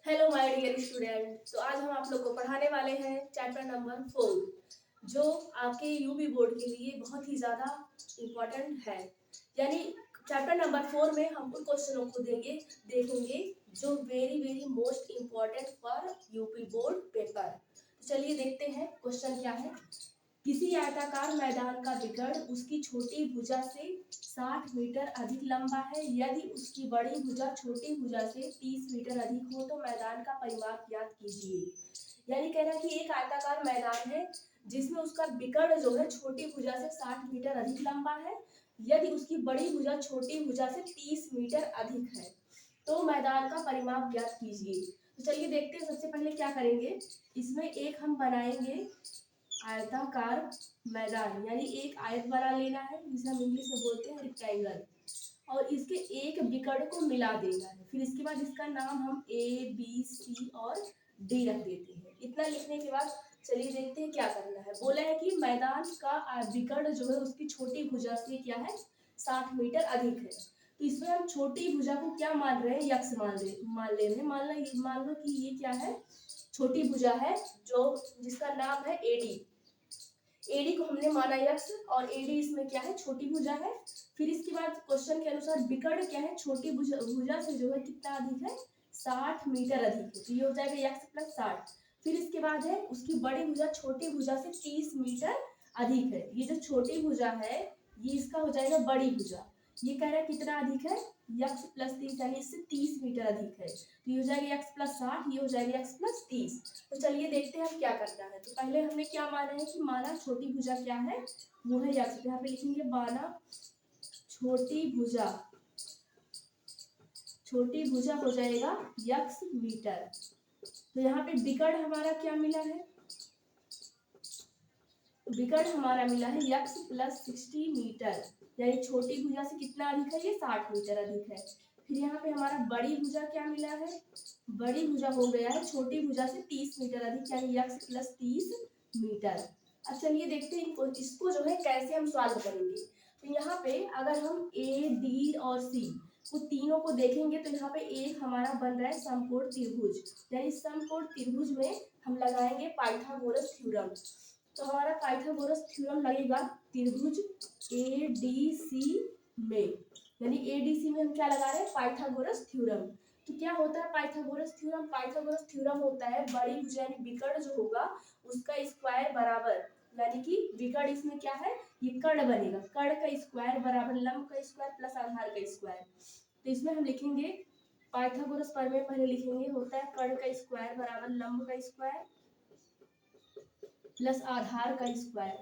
Hello my dear student. तो आज हम आप लोग को पढ़ाने वाले हैं चैप्टर नंबर 4, जो आपके यूपी बोर्ड के लिए बहुत ही ज़्यादा इम्पोर्टेंट है। यानी चैप्टर नंबर 4 में हम उन क्वेश्चनों को देखेंगे जो very very most important for UP board paper. तो चलिए देखते हैं क्वेश्चन क्या है। किसी आयताकार मैदान का विकर्ण उसकी छोटी भुजा से 60 मीटर अधिक लंबा है। यदि उसकी बड़ी भुजा छोटी भुजा से 30 मीटर अधिक हो तो मैदान का परिमाप ज्ञात कीजिए। यानी कह रहा है कि एक आयताकार मैदान है जिसमें उसका विकर्ण जो है छोटी भुजा से 60 मीटर अधिक लंबा है। यदि उसकी बड़ी भुजा छोटी भुजा से 30 मीटर अधिक है तो मैदान का परिमाप ज्ञात कीजिए। तो चलिए देखते हैं सबसे पहले क्या करेंगे। इसमें एक हम बनाएंगे आयताकार मैदान, यानी एक आयत बना लेना है जिसे हम इंग्लिश में बोलते हैं रेक्टेंगल, और इसके एक विकर्ण को मिला देना है। फिर इसके बाद इसका नाम हम ए बी सी और डी रख देते हैं। इतना लिखने के बाद चलिए देखते हैं क्या करना है। बोला है कि मैदान का विकर्ण जो है उसकी छोटी भुजा से क्या है 60 मीटर अधिक है। तो इसमें हम छोटी भुजा को क्या मान रहे हैं, यक्स मान ले रहे हैं। मान लो कि ये क्या है, छोटी भुजा है जो जिसका नाम है एडी। एडी को हमने माना यक्स और एडी इसमें क्या है, छोटी भुजा है। फिर इसके बाद क्वेश्चन के अनुसार विकर्ण क्या है, छोटी भुजा से जो है कितना अधिक है, 60 मीटर अधिक है। तो ये हो जाएगा यक्स प्लस 60। फिर इसके बाद है उसकी बड़ी भुजा छोटी भुजा से 30 मीटर अधिक है। ये जो छोटी भुजा है ये इसका हो जाएगा बड़ी भुजा। ये कह रहा है कितना अधिक है, यक्स प्लस 30, यानी इससे 30 मीटर अधिक है। तो ये हो जाएगा यक्स प्लस 60, ये हो जाएगा यक्स प्लस 30। तो चलिए देखते हैं हम क्या करना है। तो पहले हमने क्या माना है कि माना छोटी भुजा क्या है, वो है यक्स। यहाँ पे लिखेंगे माना छोटी भुजा, छोटी भुजा हो जाएगा यक्स मीटर। तो यहाँ पे विकर्ण हमारा क्या मिला है, विकर्ण हमारा मिला है यक्स प्लस 60 मीटर, यानी छोटी भुजा से कितना अधिक है, ये 60 मीटर अधिक है। फिर यहाँ पे हमारा बड़ी भुजा क्या मिला है, बड़ी भुजा हो गया है छोटी भुजा से 30 मीटर अधिक, यानी यक्स प्लस 30 मीटर। अब चलिए देखते हैं इसको जो है कैसे हम सॉल्व करेंगे। तो यहाँ पे अगर हम ए डी और सी को तीनों को देखेंगे तो यहाँ पे एक हमारा बन रहा है समकोण त्रिभुज, यानी समकोण त्रिभुज में हम लगाएंगे पाइथागोरस थ्योरम। तो हमारा पाइथागोरस थ्योरम लगेगा त्रिभुज ए डी सी में, यानी ए डी सी में हम क्या लगा रहे हैं, पाइथागोरस थ्योरम। तो क्या होता है पाइथागोरस थ्योरम, पाइथागोरस थ्योरम होता है बड़ी भुजा यानी विकर्ण जो होगा उसका स्क्वायर बराबर, यानी कि विकर्ण इसमें क्या है, ये कर्ण बनेगा, कर्ण का स्क्वायर बराबर लंब का स्क्वायर प्लस आधार का स्क्वायर। तो इसमें हम लिखेंगे पाइथागोरस प्रमेय, पहले लिखेंगे होता है कर्ण का स्क्वायर बराबर लंब का स्क्वायर प्लस आधार का स्क्वायर।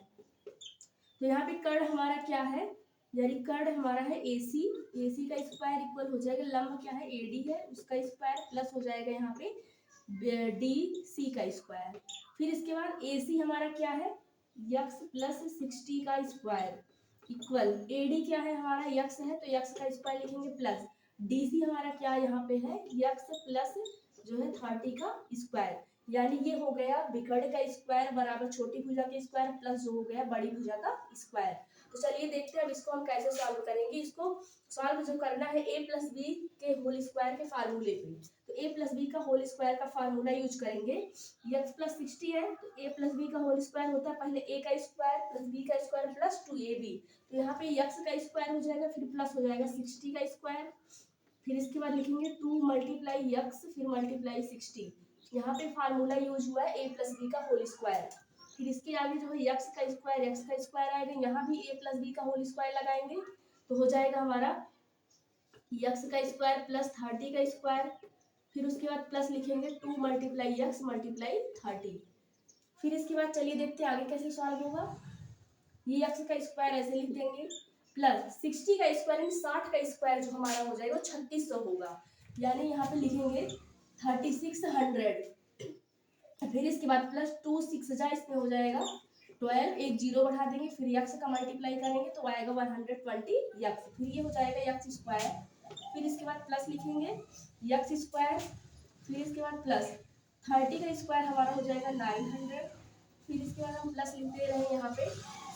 तो यहाँ पे कर्ण हमारा क्या है, यानी कर्ण हमारा है AC, AC का स्क्वायर इक्वल हो जाएगा लंब क्या है AD है उसका स्क्वायर प्लस हो जाएगा यहाँ पे DC का स्क्वायर। फिर इसके बाद AC हमारा क्या है, यक्स प्लस 60 का स्क्वायर इक्वल AD क्या है हमारा यक्स है तो यक्स का स्क्वायर लिखेंगे प्लस DC हमारा क्या यहाँ पे है यक्स प्लस जो है 30 का स्क्वायर, यानी ये हो गया विकर्ण का स्क्वायर बराबर छोटी भुजा के स्क्वायर प्लस जो हो गया बड़ी भुजा का स्क्वायर। तो चलिए देखते हैं अब इसको हम कैसे सॉल्व करेंगे। इसको सॉल्व जो करना है a प्लस बी के होल स्क्वायर के फार्मूले पे। तो a प्लस बी का होल स्क्वायर का फार्मूला यूज करेंगे। x प्लस 60 है तो a प्लस बी का होल स्क्वायर होता है पहले a का स्क्वायर प्लस b का स्क्वायर प्लस 2ab। तो यहाँ पे x का स्क्वायर हो जाएगा फिर प्लस हो जाएगा 60 का स्क्वायर, फिर इसके बाद लिखेंगे 2 मल्टीप्लाई x फिर मल्टीप्लाई 60। यहाँ पे फार्मूला यूज हुआ है a प्लस बी का होल स्क्वायर। फिर इसके आगे जो है x का स्क्वायर आएगा, यहाँ भी a प्लस बी का होल स्क्वायर लगाएंगे तो हो जाएगा हमारा x का स्क्वायर प्लस 30 का स्क्वायर। फिर उसके बाद प्लस लिखेंगे 2 मल्टीप्लाई x मल्टीप्लाई 30। फिर इसके बाद चलिए देखते हैं आगे कैसे सॉल्व होगा। ये x का स्क्वायर ऐसे लिख देंगे प्लस 60 का स्क्वायर यानी 60 का स्क्वायर जो हमारा हो जाएगा वो 3600 होगा, यानी यहाँ पे लिखेंगे 3600। फिर इसके बाद प्लस 2 6 जा इसमें हो जाएगा 12, एक जीरो बढ़ा देंगे फिर यक्स का मल्टीप्लाई करेंगे तो आएगा 120 यक्स, फिर ये हो जाएगा यक्स स्क्वायर। फिर इसके बाद प्लस लिखेंगे यक्स स्क्वायर, फिर इसके बाद प्लस 30 का स्क्वायर हमारा हो जाएगा 900। फिर इसके बाद हम प्लस लिखते रहे यहाँ पे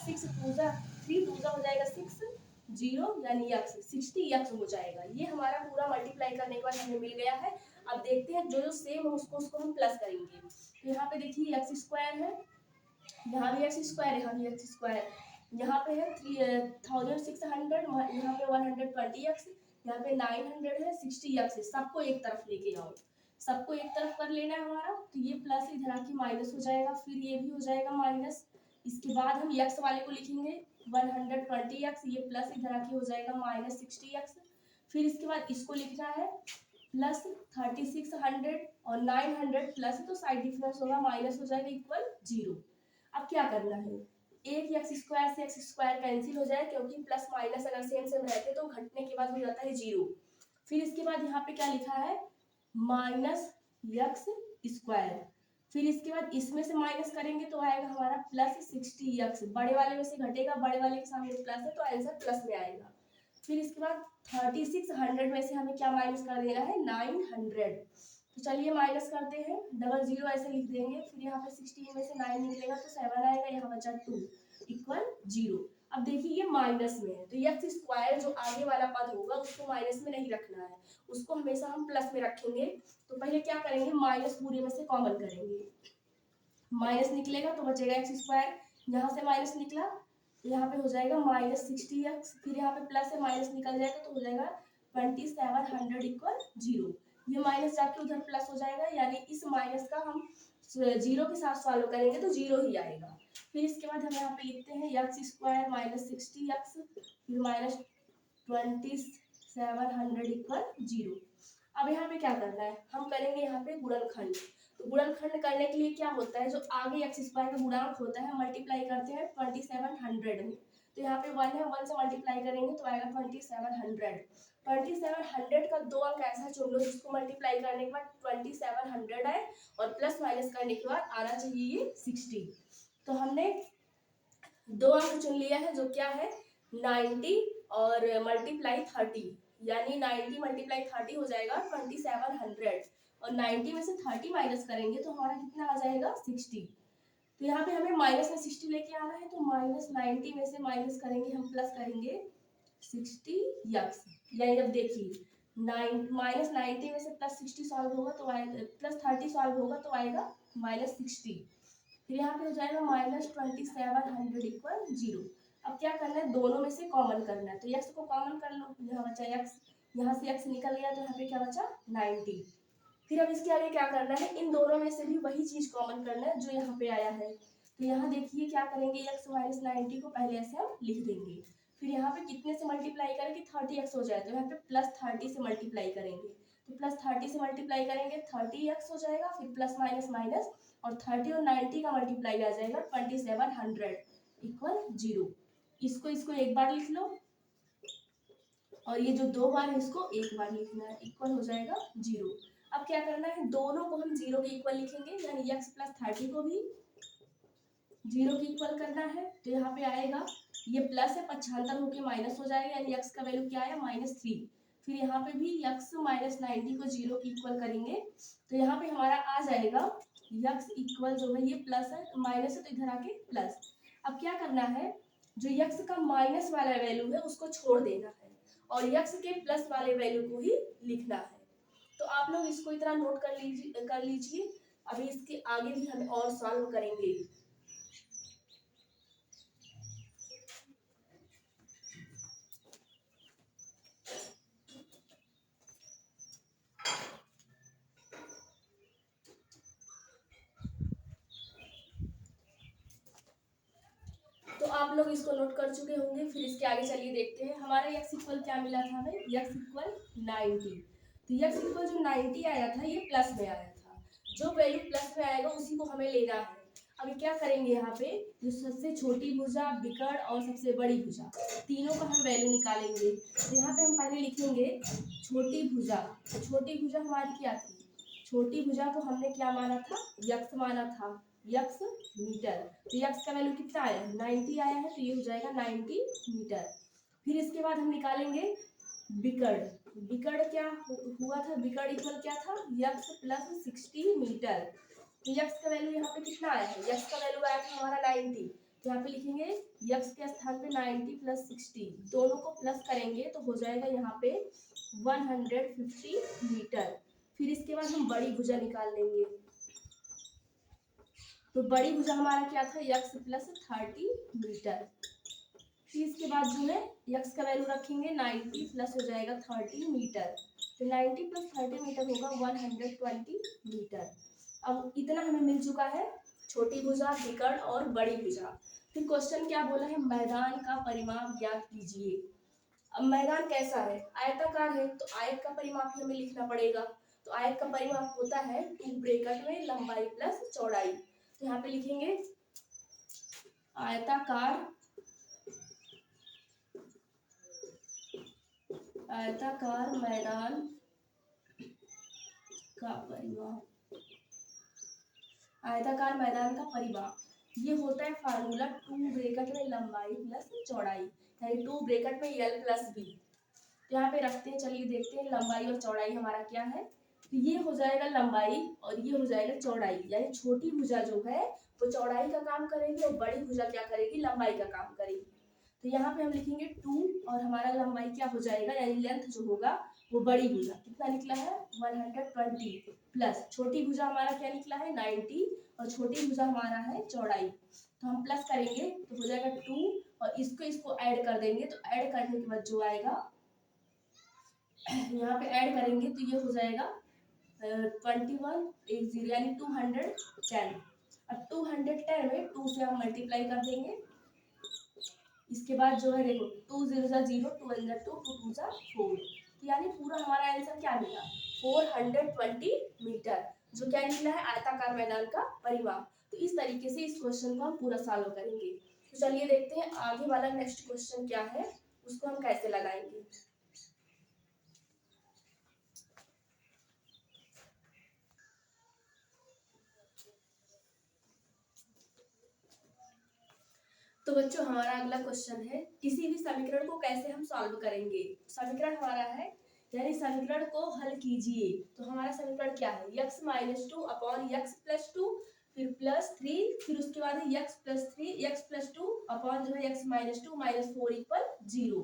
6 पूजा 3 पूजा हो जाएगा 6 0 यानी यक्स 60 यक्स हो जाएगा। ये हमारा पूरा मल्टीप्लाई करने के बाद हमें मिल गया है अब देखते हैं जो जो सेम है उसको हम प्लस करेंगे। तो यहाँ पे देखिए एक्स स्क्वायर है, यहाँ भी एक्स स्क्वायर, यहाँ भी एक्स स्क्वायर, यहाँ पे है 3600, यहाँ पे 120x, यहाँ पे 900 है, 60x है। सबको एक तरफ लेके आओ, सबको एक तरफ कर लेना है हमारा। तो ये प्लस इधर आके माइनस हो जाएगा, फिर ये भी हो जाएगा माइनस। इसके बाद हम x वाले को लिखेंगे 120x, ये प्लस इधर आके हो जाएगा माइनस 60x। फिर इसके बाद इसको लिखना है प्लस 3600 और 900 प्लस, तो साइड डिफरेंस होगा माइनस हो जाएगा इक्वल 0। अब क्या करना है, एक एक्स स्क्वायर से एक्स स्क्वायर कैंसिल हो जाए, क्योंकि प्लस माइनस अगर सेम सेम रहते तो घटने के बाद हो जाता है 0। फिर इसके बाद यहाँ पे क्या लिखा है माइनस एक्स स्क्वायर, फिर इसके बाद इसमें से माइनस करेंगे तो आएगा हमारा प्लस 60x, बड़े वाले में से घटेगा, बड़े वाले के सामने प्लस है तो आंसर प्लस में आएगा। फिर इसके बाद 3600 में से हमें क्या माइनस कर देना है 900, तो चलिए माइनस करते हैं, डबल जीरो ऐसे लिख देंगे। फिर यहाँ पे 16 में से 9 निकलेगा तो 7 आएगा, यहाँ बचा 2 इक्वल 0। अब देखिए ये माइनस में है, तो एक्स स्क्वायर जो आगे वाला पद होगा उसको माइनस में नहीं रखना है, उसको हमेशा हम प्लस में रखेंगे। तो पहले क्या करेंगे, माइनस पूरे में से कॉमन करेंगे, माइनस निकलेगा तो बचेगा एक्स स्क्वायर, यहाँ से माइनस निकला तो यहाँ पे हो जाएगा माइनस 60x, फिर यहाँ पे प्लस है माइनस निकल जाएगा तो हो जाएगा 2700 इक्वल 0। ये माइनस जाके उधर प्लस हो जाएगा, यानी इस माइनस का हम 0 के साथ सॉल्व करेंगे तो 0 ही आएगा। फिर इसके बाद हम यहाँ पे लिखते हैं एक्स स्क्वायर माइनस 60x, फिर माइनस 2700 इक्वल 0। अब यहाँ पे क्या करना है, हम करेंगे यहाँ पे गुणनखंड। तो गुणनखंड करने के लिए क्या होता है, जो आगे एक्स स्क्वायर का गुणांक होता है मल्टीप्लाई करते हैं 2700 में। तो यहाँ पे 1 है, 1 से मल्टीप्लाई करेंगे तो आएगा 2700। 2700 का दो अंक ऐसा चुन लो जिसको मल्टीप्लाई करने के बाद 2700 आए और प्लस माइनस करने के बाद आना चाहिए ये 60। तो हमने दो अंक चुन लिया है जो क्या है 90 और मल्टीप्लाई 30, यानी 90 मल्टीप्लाई 30 हो जाएगा 2700, और 90 में से 30 माइनस करेंगे तो हमारा कितना आ जाएगा 60। तो यहाँ पे हमें माइनस में 60 लेके आना है, तो माइनस 90 में से माइनस करेंगे हम प्लस करेंगे 60x, यानी जब देखिए माइनस 90 में से प्लस 60 सॉल्व होगा तो आएगा, प्लस 30 सॉल्व होगा तो आएगा माइनस 60। फिर यहाँ पे हो जाएगा माइनस 2700 इक्वल 0। अब क्या करना है, दोनों में से कॉमन करना है, तो x को कॉमन कर लो, यहाँ बचा x, यहाँ से x निकल गया तो यहाँ पे क्या बचा 90। फिर अब इसके आगे क्या करना है, इन दोनों में से भी वही चीज कॉमन करना है जो यहाँ पे आया है। तो यहाँ देखिए क्या करेंगे, x माइनस 90 को पहले ऐसे हम लिख देंगे, फिर यहाँ पे कितने से मल्टीप्लाई करें कि 30x हो जाए, तो यहाँ पे प्लस 30 से मल्टीप्लाई करेंगे, तो प्लस 30 से मल्टीप्लाई करेंगे 30x हो जाएगा, फिर प्लस माइनस माइनस, और 30 और 90 का मल्टीप्लाई आ जाएगा 2700 इक्वल 0। इसको एक बार लिख लो, और ये जो दो बार है इसको एक बार लिखना है, इक्वल हो जाएगा 0। अब क्या करना है, दोनों को हम 0 के इक्वल लिखेंगे, यानी x प्लस 30 को भी 0 के इक्वल करना है। तो यहाँ पे आएगा ये प्लस है, 75 होके माइनस हो जाएगा, यानी x का वैल्यू क्या आया -3। फिर यहाँ पे भी x माइनस 90 को 0 के इक्वल करेंगे, तो यहाँ पे हमारा आ जाएगा x इक्वल जो है ये प्लस है, माइनस है तो इधर आके प्लस। अब क्या करना है, जो x का माइनस वाला वैल्यू है उसको छोड़ देना है और x के प्लस वाले वैल्यू को ही लिखना है। तो आप लोग इसको इतना नोट कर लीजिए। अभी इसके आगे भी हम और सॉल्व करेंगे। तो आप लोग इसको नोट कर चुके होंगे। फिर इसके आगे चलिए देखते हैं, हमारा x इक्वल क्या मिला था हमें, x इक्वल 90। तो x इक्वल जो 90 आया था ये प्लस में आया था, जो वैल्यू प्लस में आएगा उसी को हमें लेना है। अभी क्या करेंगे, यहाँ पे जो सबसे छोटी भुजा, विकर्ण और सबसे बड़ी भुजा, तीनों का हम वैल्यू निकालेंगे। तो यहाँ पे हम पहले लिखेंगे छोटी भुजा। तो छोटी भुजा हमारी क्या थी, छोटी भुजा को हमने क्या माना था, यक्स माना था, यक्स मीटर। तो यक्स का वैल्यू कितना आया है 90 आया है, तो ये हो जाएगा 90 मीटर। फिर इसके बाद हम निकालेंगे विकर्ण। विकर्ण क्या हुआ था, विकर्ण इक्वल क्या था, यक्स प्लस 60 मीटर। तो यक्स का वैल्यू यहाँ पे कितना आया है, यक्स का वैल्यू आया था हमारा 90, तो यहाँ पे लिखेंगे यक्स के स्थान पे 90 प्लस 60, दोनों को प्लस करेंगे तो हो जाएगा यहाँ पे 150 मीटर। फिर इसके बाद हम बड़ी भुजा निकाल लेंगे। तो बड़ी भुजा हमारा क्या था, x प्लस 30 मीटर। फिर इसके बाद जो है x का वैल्यू रखेंगे 90 प्लस हो जाएगा 30 मीटर। तो 90 प्लस 30 मीटर होगा 120 मीटर। अब इतना हमें मिल चुका है, छोटी भुजा, विकर्ण और बड़ी भुजा। फिर क्वेश्चन क्या बोला है, मैदान का परिमाप ज्ञात कीजिए। अब मैदान कैसा है, आयताकार है, तो आयत का परिमाप हमें लिखना पड़ेगा। तो आयत का परिमाप होता है 2 ब्रैकेट में लंबाई प्लस चौड़ाई। तो यहाँ पे लिखेंगे आयताकार मैदान का परिमाप, आयताकार मैदान का परिमाप ये होता है फार्मूला 2 ब्रैकेट में लंबाई प्लस चौड़ाई, यानी 2 ब्रैकेट में l प्लस b। तो यहाँ पे रखते हैं, चलिए देखते हैं लंबाई और चौड़ाई हमारा क्या है। तो ये हो जाएगा लंबाई और ये हो जाएगा चौड़ाई, यानी छोटी भुजा जो है वो चौड़ाई का काम करेगी और बड़ी भुजा क्या करेगी, लंबाई का काम करेगी। तो यहाँ पे हम लिखेंगे 2 और हमारा लंबाई क्या हो जाएगा, यानी लेंथ जो होगा वो बड़ी भुजा कितना निकला है 120 प्लस छोटी भुजा हमारा क्या निकला है 90 और छोटी भुजा हमारा है चौड़ाई। तो हम प्लस करेंगे तो हो जाएगा 2 और इसको ऐड कर देंगे। तो ऐड करने के बाद जो आएगा यहाँ पे ऐड करेंगे तो ये हो जाएगा 2180 यानी 210। अब 210 में 2 से हम मल्टीप्लाई कर देंगे। इसके बाद जो है देखो 2 0 0 2 अंदर 2 2 2 4, यानी पूरा हमारा आंसर क्या मिला 420 मीटर, जो क्या निकला है आयताकार मैदान का परिमाप। तो इस तरीके से इस क्वेश्चन को हम पूरा सॉल्व करेंगे। तो चलिए देखते हैं आगे वाला नेक्स्ट क्वेश्चन क्या है, उसको हम कैसे लगाएंगे। तो बच्चों हमारा अगला क्वेश्चन है, किसी भी समीकरण को कैसे हम सॉल्व करेंगे। समीकरण हमारा है, यानी समीकरण को हल कीजिए। तो हमारा समीकरण क्या है, x minus 2 upon x plus 2 फिर प्लस 3 फिर उसके बाद है x plus 3 x plus 2 upon जो है x माइनस 2 माइनस 4 इक्वल 0।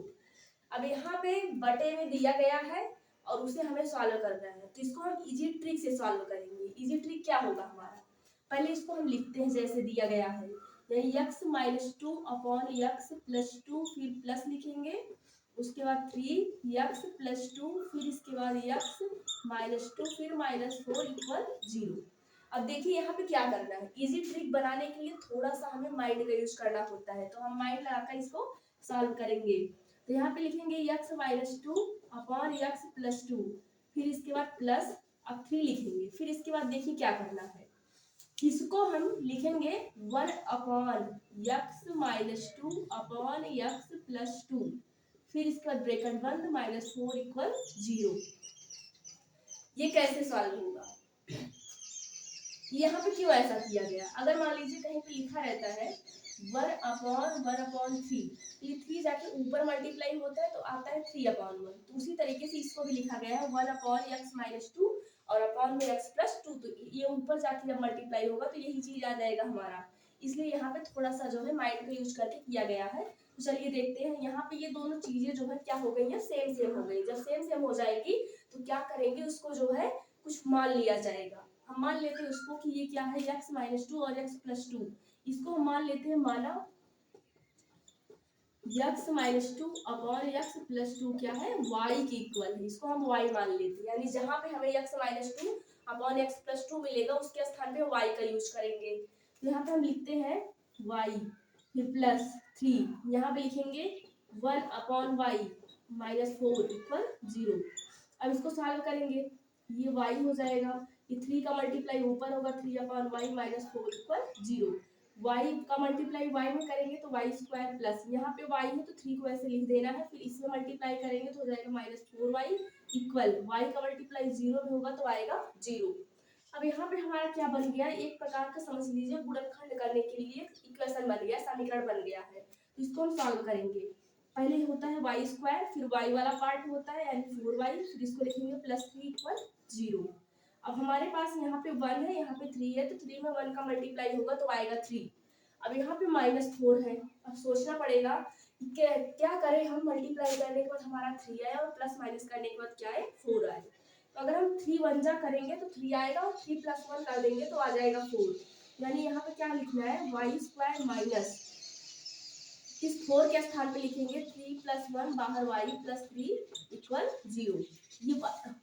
अब यहाँ पे बटे में दिया गया है और उसे हमें सॉल्व करना है। तो इसको हम इजी ट्रिक से सॉल्व करेंगे। इजी ट्रिक क्या होगा हमारा, पहले इसको हम लिखते हैं जैसे दिया गया है, यानी x minus 2 upon x plus 2 फिर प्लस लिखेंगे, उसके बाद 3x प्लस 2 फिर इसके बाद x माइनस 2 फिर माइनस 4 इक्वल 0। अब देखिए यहाँ पे क्या करना है, इजी ट्रिक बनाने के लिए थोड़ा सा हमें माइंड का यूज करना होता है। तो हम माइंड लगाकर इसको सॉल्व करेंगे। तो यहाँ पे लिखेंगे x minus 2 upon x plus 2 फिर इसके बाद प्लस, अब 3 लिखेंगे, फिर इसके बाद देखिए क्या करना है, इसको हम लिखेंगे 1 upon x minus 2 upon x plus 2 फिर इसके बाद ब्रैकेट बंद माइनस 4 इक्वल 0। ये कैसे सॉल्व होगा, यहाँ पे क्यों ऐसा किया गया, अगर मान लीजिए कहीं पे लिखा रहता है 1 अपॉन 3, ये 3 जाके ऊपर मल्टीप्लाई होता है तो आता है 3 अपॉन 1। तो उसी तरीके से इसको भी लिखा गया है 1 अपॉन x माइनस 2 और अपॉन में x प्लस 2, तो ये ऊपर जाके जब मल्टीप्लाई होगा तो यही चीज आ जाएगा हमारा। इसलिए यहाँ पे थोड़ा सा जो है माइंड का यूज करके किया गया है। तो चलिए देखते हैं, यहाँ पे ये दोनों चीजें जो है क्या हो गई है, सेम सेम हो गई। जब सेम सेम हो जाएगी तो क्या करेंगे, उसको जो है कुछ मान लिया जाएगा। हम मान लेते हैं उसको कि ये क्या है x माइनस 2 और x प्लस 2, इसको हम मान लेते हैं माना x minus 2 upon x plus 2 क्या है y के इक्वल है, इसको हम y मान लेते हैं। यानी जहां पे हमें x minus 2 upon x plus 2 मिलेगा उसके स्थान पे y का यूज करेंगे। तो यहाँ पे हम लिखते हैं y फिर प्लस 3, यहाँ पे लिखेंगे 1 अपॉन y माइनस 4 इक्वल 0। अब इसको सॉल्व करेंगे, ये y हो जाएगा, ये 3 का मल्टीप्लाई ऊपर होगा 3 upon y minus 4 equal 0। y का मल्टीप्लाई y में करेंगे तो y स्क्वायर प्लस, यहाँ पे y है तो 3 को ऐसे लिख देना है, फिर इसमें मल्टीप्लाई करेंगे तो हो जाएगा माइनस 4y इक्वल y का मल्टीप्लाई 0 में होगा तो आएगा 0। अब यहाँ पे हमारा क्या बन गया, एक प्रकार का समझ लीजिए गुणनखंड करने के लिए इक्वेशन बन गया, समीकरण बन गया है। तो इसको हम सॉल्व करेंगे, पहले होता है y स्क्वायर फिर y वाला पार्ट होता है यानी 4y, फिर इसको लिखेंगे प्लस 3 इक्वल 0। अब हमारे पास यहाँ पे 1 है यहाँ पे 3 है, तो 3 में 1 का मल्टीप्लाई होगा तो आएगा 3। अब यहाँ पे माइनस 4 है, अब सोचना पड़ेगा क्या करें हम, मल्टीप्लाई करने के बाद हमारा 3 आया और प्लस माइनस करने के बाद क्या है 4 आए। तो अगर हम 3 वन जा करेंगे तो 3 आएगा और 3 + 1 कर देंगे तो आ जाएगा 4। यानी यहाँ पे क्या लिखना है, y² माइनस इस 4 के स्थान पे लिखेंगे 3 + 1 बाहर y+3 = 0। ये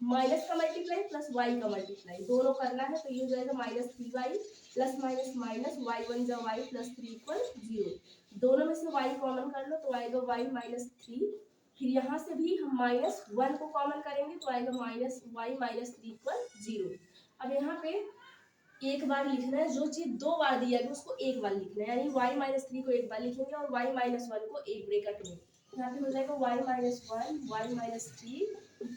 माइनस का मल्टीप्लाई प्लस y का मल्टीप्लाई दोनों करना है तो ये हो जाएगा -3y plus minus minus y1 जा y +3 = 0। दोनों में से y कॉमन कर लो तो आएगा y -3। फिर यहाँ से भी हम -1 को कॉमन करेंगे तो आएगा -y -3 = 0। अब यहाँ पे एक बार लिखना है, जो चीज 2 बार दिया है उसको एक बार लिखना है, यानी y -3 को एक बार लिखेंगे और y -1 को एक ब्रैकेट में। यहाँ पे हो जाएगा y -1 y -3 =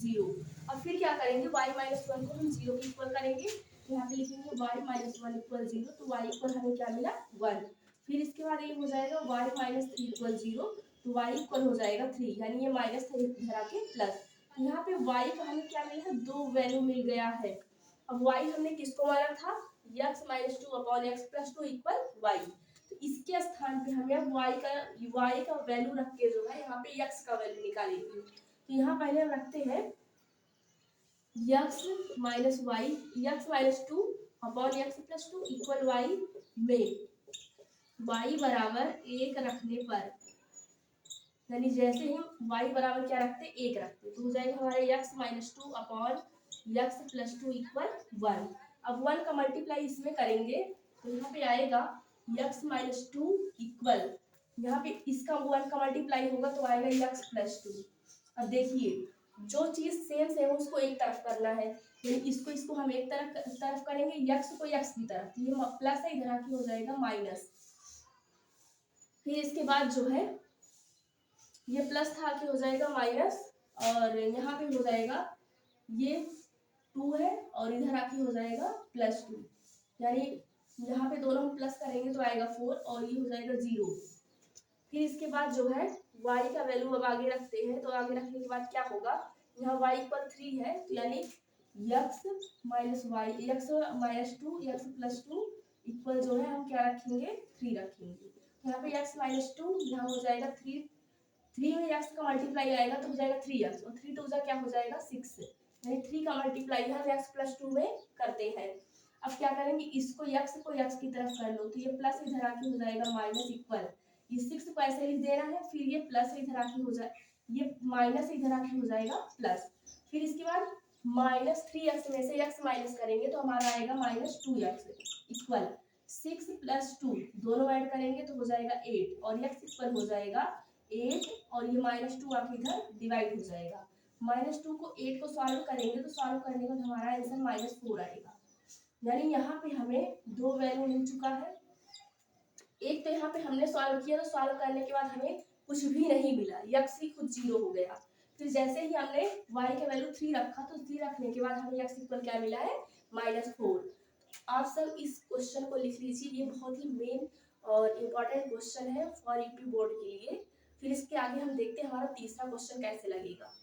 0। अब फिर क्या करेंगे, y -1 को हम 0 के इक्वल करेंगे, यहाँ पे लिखेंगे y -1 = 0 तो y इक्वल हमें क्या मिला 1। फिर इसके बाद ये हो जाएगा y -3 = 0 तो y इक्वल हो जाएगा 3, यानी ये माइनस था इधर आके प्लस। यहाँ पे y का हमें क्या मिला है, 2 वैल्यू मिल गया है। अब y हमने किसको माना था, x - 2/x + 2 = y। तो इसके स्थान पे हमें अब y का वैल्यू रख के जो है यहाँ पे x का वैल्यू निकालेंगे। तो यहाँ पहले हम रखते हैं x - y x - 2/x + 2 = y में y बराबर 1 रखने पर, यानी जैसे ही y बराबर क्या रखते हैं 1 रखते तो हो जाएगा हमारे x - 2/x + 2 = 1। अब 1 का मल्टीप्लाई इसमें करेंगे तो यहाँ पे आएगा x - 2 इक्वल, यहाँ पे इसका 1 का मल्टीप्लाई होगा तो आएगा x + 2। अब देखिए जो चीज सेम सेम उसको एक तरफ करना है, यानी इसको हम एक तरफ करेंगे, x को x की तरफ, ये प्लस है इधर आके हो जाएगा माइनस। फिर इसके बाद जो है ये प्लस था कि हो जाएगा माइनस, और यहाँ पे हो जाएगा ये 2 है और इधर आके हो जाएगा +2, यानी यहाँ पे दोनों हम प्लस करेंगे तो आएगा 4 और ये हो जाएगा 0। फिर इसके बाद जो है y का वैल्यू अब आगे रखते हैं, तो आगे रखने के बाद क्या होगा, यहाँ y = 3 है तो यानी x - 2 x + 2 इक्वल जो है हम क्या रखेंगे 3 रखेंगे। यहाँ पे x - 2 यहाँ हो जाएगा 3 में x का मल्टीप्लाई आएगा तो हो जाएगा 3x और 3 2 क्या हो जाएगा 6, यानी 3 का मल्टीप्लाई हम x + 2 में करते हैं। अब क्या करेंगे, इसको x को x की तरफ कर लो तो ये प्लस इधर आके हो जाएगा माइनस इक्वल, ये 6 को ऐसे लिख देना है, फिर ये प्लस इधर आके हो जाए, ये माइनस इधर आके हो जाएगा प्लस। फिर इसके बाद -3x में से x माइनस करेंगे तो हमारा आएगा -2x इक्वल 6 + 2 दोनों ऐड करेंगे तो हो जाएगा 8 और x इक्वल हो जाएगा 8 और ये -2 आके इधर डिवाइड हो जाएगा। -2 को 8 को सॉल्व करेंगे तो सॉल्व करने के बाद हमारा आंसर -4 आएगा। यानी यहाँ पे हमें 2 वैल्यू मिल चुका है। एक तो यहाँ पे हमने सॉल्व किया तो सॉल्व करने के बाद हमें कुछ भी नहीं मिला, x ही खुद 0 हो गया। फिर जैसे ही हमने y का वैल्यू 3 रखा तो 3 रखने के बाद हमें x इक्वल क्या मिला है -4। आप सब इस क्वेश्चन को लिख लीजिए, ये बहुत ही मेन और इम्पोर्टेंट क्वेश्चन है फॉर यूपी बोर्ड के लिए। फिर इसके आगे हम देखते हैं हमारा तीसरा क्वेश्चन कैसे लगेगा।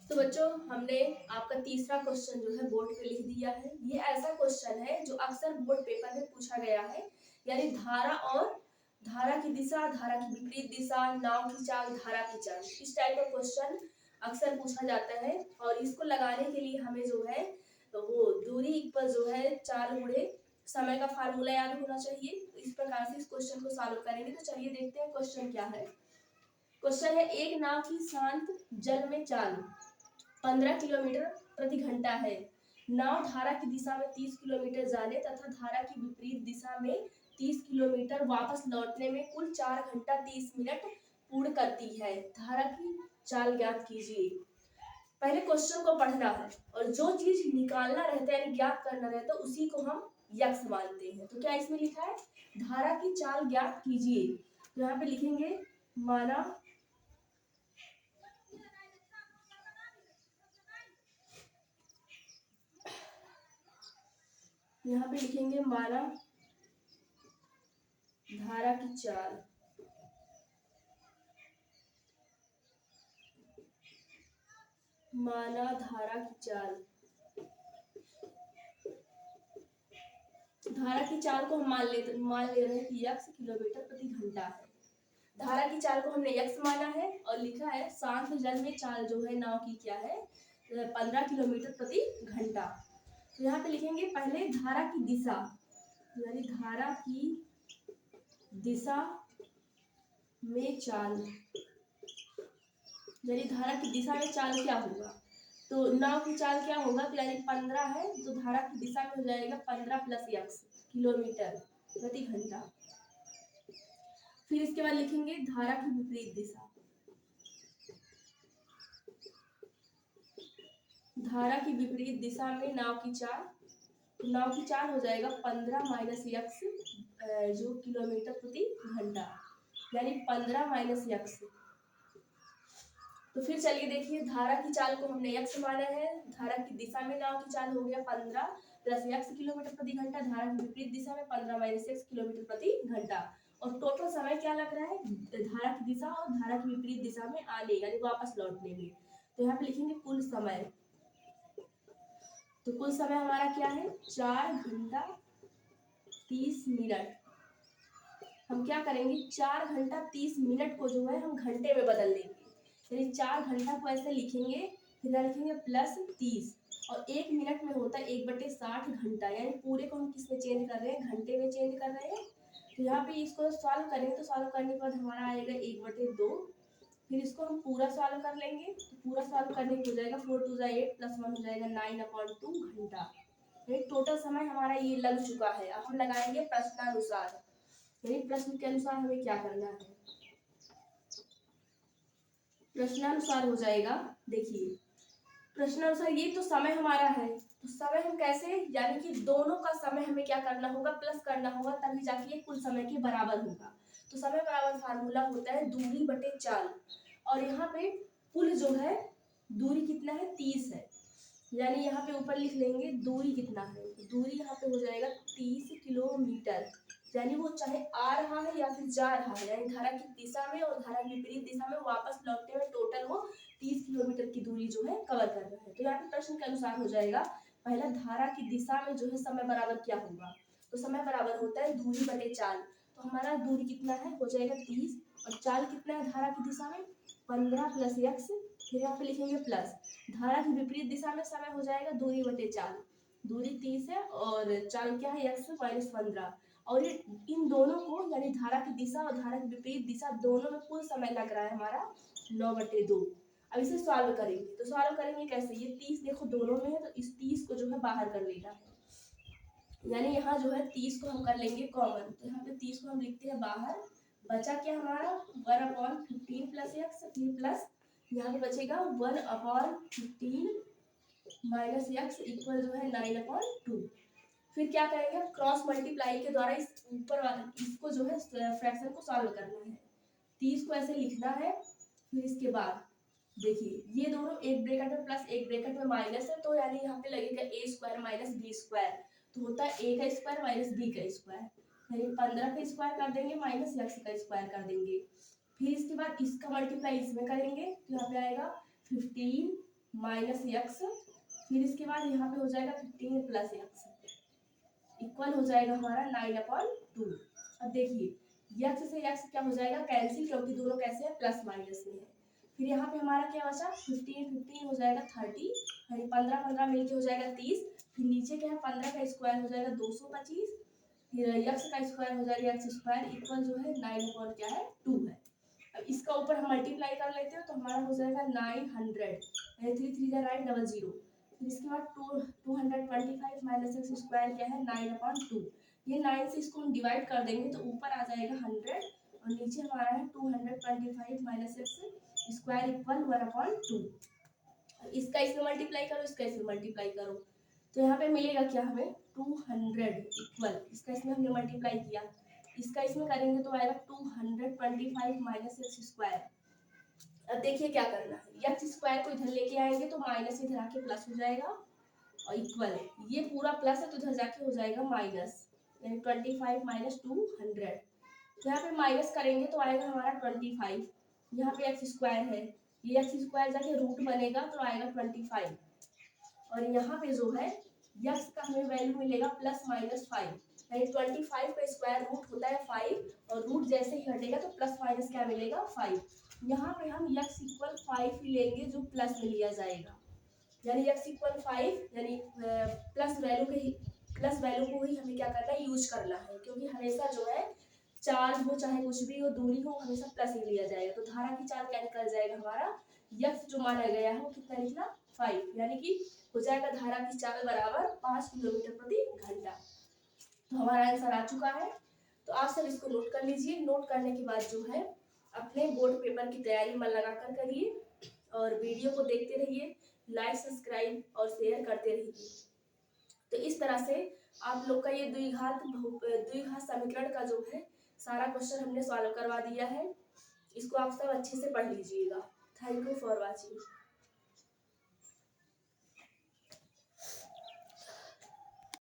तो बच्चों हमने आपका तीसरा क्वेश्चन जो है बोर्ड पे लिख दिया है। ये ऐसा क्वेश्चन है जो अक्सर बोर्ड पेपर में पूछा गया है, यानी धारा की दिशा, धारा की विपरीत दिशा, नाव की चाल, धारा की चाल, इस टाइप का क्वेश्चन अक्सर पूछा जाता है। और इसको लगाने के लिए हमें जो है तो वो दूरी इक्वल जो है 4 गुणे समय का फार्मूला याद होना चाहिए। तो इस प्रकार से इस क्वेश्चन को सॉल्व करेंगे। तो चलिए देखते हैं क्वेश्चन क्या है। क्वेश्चन है, एक नाव की शांत जल में चाल 15 किलोमीटर प्रति घंटा है। नाव धारा की दिशा में 30 किलोमीटर जाने तथा धारा की विपरीत दिशा में 30 किलोमीटर वापस लौटने में कुल 4 घंटा 30 मिनट पूर्ण करती है। धारा की चाल ज्ञात कीजिए। पहले क्वेश्चन को पढ़ना है और जो चीज निकालना रहता है यानी ज्ञात करना रहता है उसी को हम यक्स मानते हैं। तो क्या इसमें लिखा है, धारा की चाल ज्ञात कीजिए। तो यहाँ पे लिखेंगे माना धारा की चाल, माना धारा की चाल धारा की चाल को हम मान ले रहे हैं कि x किलोमीटर प्रति घंटा है। धारा की चाल को हमने x माना है और लिखा है शांत जल में चाल जो है नाव की क्या है 15 किलोमीटर प्रति घंटा। तो यहाँ पे लिखेंगे पहले धारा की दिशा, यानी धारा की दिशा में चाल, यानी धारा की दिशा में चाल क्या होगा, तो नाव की चाल क्या होगा, तो यानी 15 है तो धारा की दिशा में हो जाएगा 15 प्लस x किलोमीटर प्रति घंटा। फिर इसके बाद लिखेंगे धारा की विपरीत दिशा, धारा की विपरीत दिशा में नाव की चाल हो जाएगा 15 माइनस x जो किलोमीटर प्रति घंटा, यानी 15 माइनस x। तो फिर चलिए देखिए, धारा की चाल को हमने x माना है, धारा की दिशा में नाव की चाल हो गया 15 प्लस x किलोमीटर प्रति घंटा, धारा की विपरीत दिशा में 15 माइनस x किलोमीटर प्रति घंटा। और टोटल समय क्या लग रहा है धारा की दिशा और धारा की विपरीत दिशा में आने यानी वापस लौटने में। तो यहाँ पे लिखेंगे कुल समय, तो कुल समय हमारा क्या है 4 घंटा 30 मिनट। हम क्या करेंगे 4 घंटा 30 मिनट को जो है हम घंटे में बदल देंगे, यानी 4 घंटा को ऐसे लिखेंगे, फिर लिखेंगे प्लस 30 और 1 मिनट में होता है 1/60 घंटा, यानी पूरे को हम किस में चेंज कर रहे हैं घंटे में चेंज कर रहे हैं। तो यहाँ पे इसको सॉल्व करेंगे तो सॉल्व करने के बाद हमारा आएगा 1/2, फिर इसको हम पूरा सॉल्व कर लेंगे, तो पूरा सॉल्व करने को हो जाएगा 4 2 8 प्लस 1 हो जाएगा 9/2 घंटा। यानी टोटल समय हमारा ये लग चुका है। अब हम लगाएंगे प्रश्नानुसार, यानी प्रश्न के अनुसार हमें क्या करना है, प्रश्नानुसार हो जाएगा। देखिए प्रश्नानुसार ये तो समय हमारा है, तो समय हम कैसे, यानी कि दोनों का समय हमें क्या करना होगा प्लस करना होगा, तभी जाके कुल समय के बराबर होगा। तो समय बराबर फार्मूला होता है दूरी बटे चाल, और यहाँ पे कुल जो है दूरी कितना है 30 है, यानी यहाँ पे ऊपर लिख लेंगे दूरी कितना है, दूरी यहाँ पे हो जाएगा 30 किलोमीटर, यानी वो चाहे आ रहा है या फिर जा रहा है, यानी धारा की दिशा में और धारा की विपरीत दिशा में वापस लौटने में टोटल वो 30 किलोमीटर की दूरी जो है कवर कर रहा है। तो यहाँ पे प्रश्न के अनुसार हो जाएगा पहला धारा की दिशा में जो है समय बराबर क्या होगा, तो समय बराबर होता है दूरी बटे चाल। तो हमारा दूरी कितना है हो जाएगा 30 और चाल कितना है धारा की दिशा में 15 प्लस x, फिर यहाँ पे लिखेंगे प्लस धारा की विपरीत दिशा में समय हो जाएगा दूरी बटे चाल, दूरी 30 है और चाल क्या है x माइनस 15, और ये इन दोनों को यानी धारा की दिशा और धारा की विपरीत दिशा दोनों में कुल समय लग रहा है हमारा 9/2। अब इसे सॉल्व करेंगे, तो सॉल्व करेंगे कैसे, ये 30 देखो दोनों में है तो इस 30 को जो है बाहर कर लेना है, यानी यहाँ जो है 30 को हम कर लेंगे कॉमन, तो यहाँ पे 30 को हम लिखते हैं बाहर, बचा क्या हमारा 1/15 प्लस x, फिर प्लस यहाँ पे बचेगा 1/15 माइनस x इक्वल जो है 9/2। फिर क्या करेंगे क्रॉस मल्टीप्लाई के द्वारा इस ऊपर वाले इसको जो है फ्रैक्शन को सॉल्व करना है, 30 को ऐसे लिखना है, फिर इसके बाद देखिए ये दोनों एक ब्रैकेट में प्लस एक ब्रैकेट में माइनस है, तो यानी यहाँ पे लगेगा a square minus b square, तो होता है a का स्क्वायर माइनस b का स्क्वायर, यानी 15 का स्क्वायर कर देंगे माइनस x का स्क्वायर कर देंगे, फिर इसके बाद इसका मल्टीप्लाई इसमें करेंगे तो यहाँ पे आएगा 15 माइनस x, फिर इसके बाद यहाँ पे हो जाएगा 15 प्लस x इक्वल हो जाएगा हमारा 9/2। अब देखिए x से x क्या हो जाएगा कैंसिल, क्योंकि दोनों कैसे है प्लस माइनस में है। फिर यहाँ पे हमारा क्या बचा 15 हो जाएगा 30, यानी 15 मिलके हो जाएगा 30, फिर नीचे क्या है 15 का स्क्वायर हो जाएगा 225, फिर x का स्क्वायर हो जाएगा x स्क्वायर इक्वल जो है 9 क्या है 2 है। अब इसका ऊपर हम मल्टीप्लाई कर लेते हैं तो हमारा हो जाएगा 900, यानी 3 3 जा 900, फिर इसके बाद 225 माइनस x स्क्वायर क्या है 9/2, ये 9 से इसको हम डिवाइड कर देंगे तो ऊपर आ जाएगा 100 और नीचे हमारा है 225 माइनस x स्क्वायर इक्वल 1/2। इसका इसमें मल्टीप्लाई करो इसका इसमें मल्टीप्लाई करो, तो यहाँ पे मिलेगा क्या हमें 200 इक्वल, इसका इसमें हमने मल्टीप्लाई किया, इसका इसमें करेंगे तो आएगा 225 माइनस x स्क्वायर। अब देखिए क्या करना है, x स्क्वायर को इधर लेके आएंगे तो माइनस इधर आके प्लस हो जाएगा और इक्वल ये पूरा प्लस है तो इधर जाके हो जाएगा माइनस, यानी 25 माइनस 200, यहाँ पे माइनस करेंगे तो आएगा हमारा 25, यहाँ पे x स्क्वायर है, ये x स्क्वायर जाके रूट बनेगा तो आएगा 25, और यहाँ पे जो है x का हमें वैल्यू मिलेगा प्लस माइनस 5, यानी 25 का स्क्वायर रूट होता है 5 और रूट जैसे ही हटेगा तो प्लस माइनस क्या मिलेगा 5। यहाँ पे हम x इक्वल 5 ही लेंगे जो प्लस में लिया जाएगा, यानी x इक्वल 5 यानी प्लस वैल्यू को ही हमें क्या करना है यूज करना है, क्योंकि हमेशा जो है चार्ज हो चाहे कुछ भी हो दूरी हो हमेशा प्लस ही लिया जाएगा। तो धारा की चाल क्या निकल जाएगा हमारा x जो माना गया है वो कितना निकला 5, यानी कि हो जाएगा धारा की चाल बराबर 5 किलोमीटर प्रति घंटा। तो हमारा आंसर आ चुका है। तो आप सब इसको नोट कर लीजिए। नोट करने के बाद जो है अपने बोर्ड पेपर की तैयारी मन लगा कर करिए और वीडियो को देखते रहिए, लाइक सब्सक्राइब और शेयर करते रहिए। तो इस तरह से आप लोग का ये द्विघात समीकरण का जो है सारा क्वेश्चन हमने सॉल्व करवा दिया है। इसको आप सब अच्छे से पढ़ लीजिएगा। Thank you for watching.